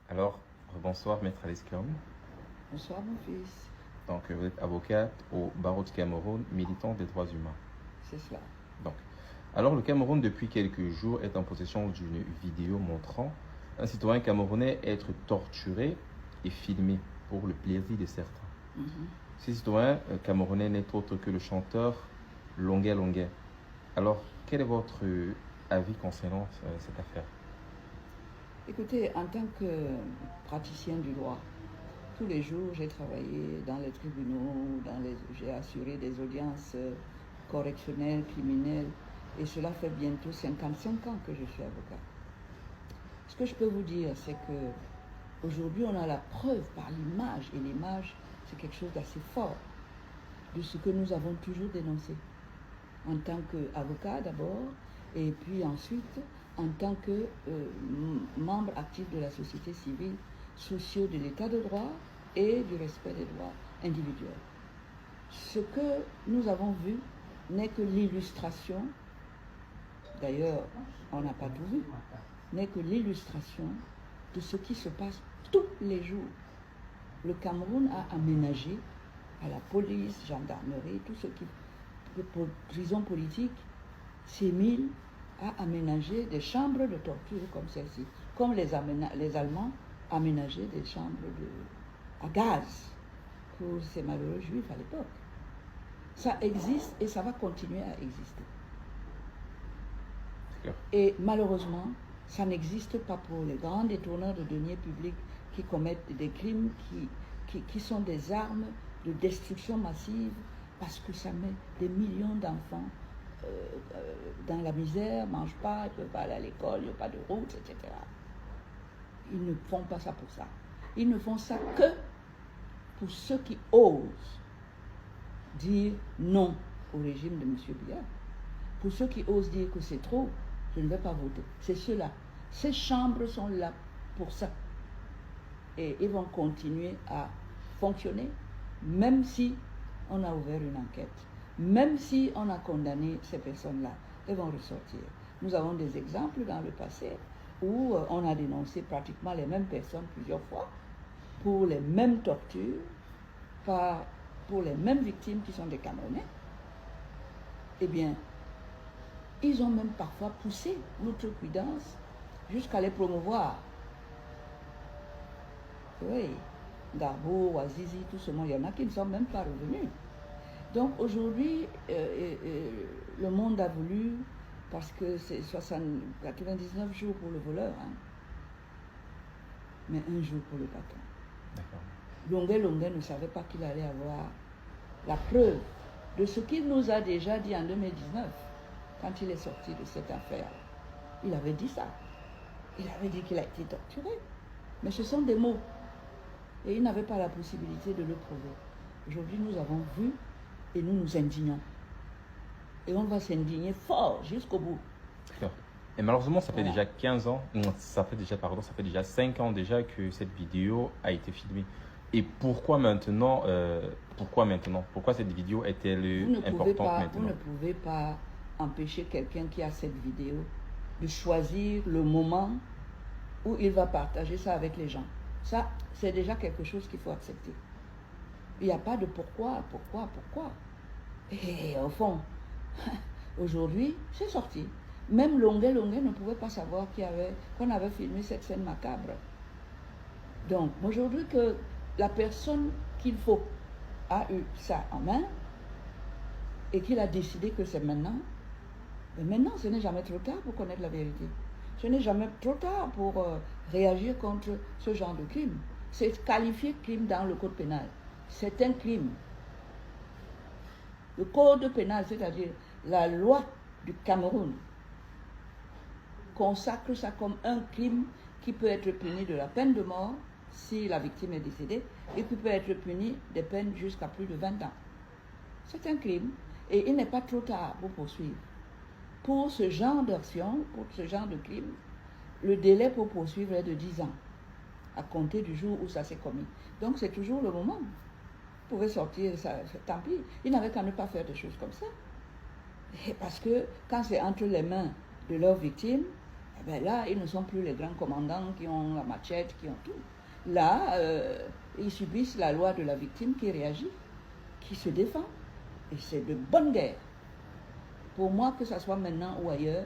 Alors, bonsoir, Maître Alice Kiam. Bonsoir mon fils, Donc, vous êtes avocate au barreau du Cameroun, militant des droits humains. c'est cela. Donc, alors, le Cameroun, depuis quelques jours, est en possession d'une vidéo montrant un citoyen camerounais être torturé et filmé pour le plaisir de certains. Ce citoyen camerounais n'est autre que le chanteur Longuet Longuet. Alors, quel est votre avis concernant cette affaire? Écoutez, en tant que praticien du droit, tous les jours j'ai travaillé dans les tribunaux, j'ai assuré des audiences correctionnelles, criminelles, et cela fait bientôt 55 ans que je suis avocat. Ce que je peux vous dire, c'est que aujourd'hui on a la preuve par l'image, et l'image c'est quelque chose d'assez fort, de ce que nous avons toujours dénoncé, en tant qu'avocat d'abord, et puis ensuite en tant que membre actif de la société civile, soucieux de l'état de droit et du respect des droits individuels. Ce que nous avons vu n'est que l'illustration, d'ailleurs on n'a pas tout vu, n'est que l'illustration de ce qui se passe tous les jours. Le Cameroun a aménagé à la police, gendarmerie, tout ce qui prison politique, s'émile à aménager des chambres de torture comme celle-ci, comme les Allemands aménageaient des chambres à gaz pour ces malheureux juifs à l'époque. Ça existe et ça va continuer à exister. Et malheureusement, ça n'existe pas pour les grands détourneurs de deniers publics qui commettent des crimes qui sont des armes de destruction massive, parce que ça met des millions d'enfants dans la misère, ne mangent pas, ils ne peuvent pas aller à l'école, il n'y a pas de route, etc. Ils ne font pas ça pour ça. Ils ne font ça que pour ceux qui osent dire non au régime de M. Biya. Pour ceux qui osent dire que c'est trop, je ne vais pas voter. C'est ceux-là. Ces chambres sont là pour ça. Et ils vont continuer à fonctionner, même si on a ouvert une enquête, même si on a condamné ces personnes-là, elles vont ressortir. Nous avons des exemples dans le passé où on a dénoncé pratiquement les mêmes personnes plusieurs fois pour les mêmes tortures, pour les mêmes victimes qui sont des Camerounais. Eh bien, ils ont même parfois poussé l'outrecuidance jusqu'à les promouvoir. Oui, Garbo, Ouazizi, tout ce monde, il y en a qui ne sont même pas revenus. Donc aujourd'hui, le monde a voulu, parce que c'est 99 jours pour le voleur, hein, mais un jour pour le patron. Longuet ne savait pas qu'il allait avoir la preuve de ce qu'il nous a déjà dit en 2019, quand il est sorti de cette affaire. Il avait dit ça. Il avait dit qu'il a été torturé. Mais ce sont des mots. Et il n'avait pas la possibilité de le prouver. Aujourd'hui, nous avons vu et nous nous indignons. Et on va s'indigner fort jusqu'au bout. Et malheureusement, ça fait déjà 15 ans, ça fait déjà 5 ans déjà que cette vidéo a été filmée. Et pourquoi maintenant Pourquoi cette vidéo est-elle importante maintenant? Vous ne pouvez pas empêcher quelqu'un qui a cette vidéo de choisir le moment où il va partager ça avec les gens. Ça, c'est déjà quelque chose qu'il faut accepter. Il n'y a pas de pourquoi. Et au fond, aujourd'hui, c'est sorti. Même Longuet ne pouvait pas savoir qu'on avait filmé cette scène macabre. Donc, aujourd'hui que la personne qu'il faut a eu ça en main et qu'il a décidé que c'est maintenant, mais maintenant, ce n'est jamais trop tard pour connaître la vérité. Ce n'est jamais trop tard pour réagir contre ce genre de crime. C'est qualifié de crime dans le code pénal. C'est un crime. Le code pénal, c'est-à-dire la loi du Cameroun, consacre ça comme un crime qui peut être puni de la peine de mort si la victime est décédée et qui peut être puni des peines jusqu'à plus de 20 ans. C'est un crime et il n'est pas trop tard pour poursuivre. Pour ce genre d'action, pour ce genre de crime, le délai pour poursuivre est de 10 ans, à compter du jour où ça s'est commis. Donc c'est toujours le moment. Vous pouvez sortir, ça, tant pis. Ils n'avaient qu'à ne pas faire des choses comme ça. Et parce que quand c'est entre les mains de leurs victimes, Eh ben là, ils ne sont plus les grands commandants qui ont la machette, qui ont tout. Là, ils subissent la loi de la victime qui réagit, qui se défend. Et c'est de bonne guerre. Pour moi, que ce soit maintenant ou ailleurs,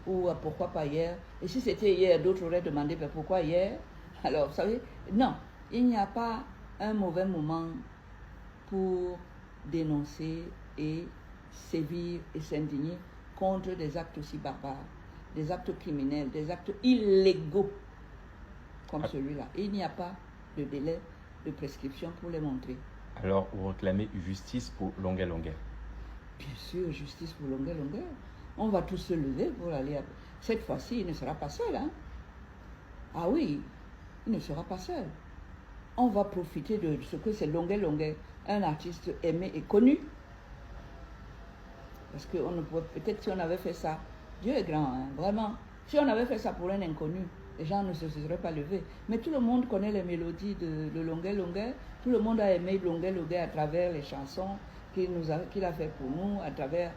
ou pourquoi pas hier. Et si c'était hier, d'autres auraient demandé mais pourquoi hier. Alors, vous savez, non, il n'y a pas un mauvais moment pour dénoncer et sévir et s'indigner contre des actes aussi barbares, des actes criminels, des actes illégaux comme celui-là. Il n'y a pas de délai de prescription pour les montrer. Alors, vous réclamez justice pour Longuet Longuet? Bien sûr, justice pour Longuet Longuet. On va tous se lever pour aller... Cette fois-ci, il ne sera pas seul. Hein? Ah oui, il ne sera pas seul. On va profiter de ce que c'est Longuet Longuet, un artiste aimé et connu. Parce que on ne pouvait, peut-être si on avait fait ça, Dieu est grand, hein, vraiment. Si on avait fait ça pour un inconnu, les gens ne se seraient pas levés. Mais tout le monde connaît les mélodies de Longuet Longuet. Tout le monde a aimé Longuet Longuet à travers les chansons qu'il a fait pour nous, à travers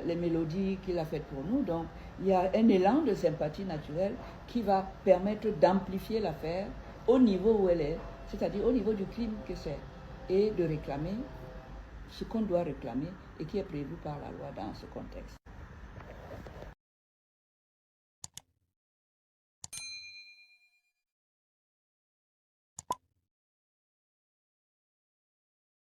les mélodies qu'il a faites pour nous. Donc, il y a un élan de sympathie naturelle qui va permettre d'amplifier l'affaire au niveau où elle est, c'est-à-dire au niveau du crime que c'est, et de réclamer ce qu'on doit réclamer et qui est prévu par la loi dans ce contexte.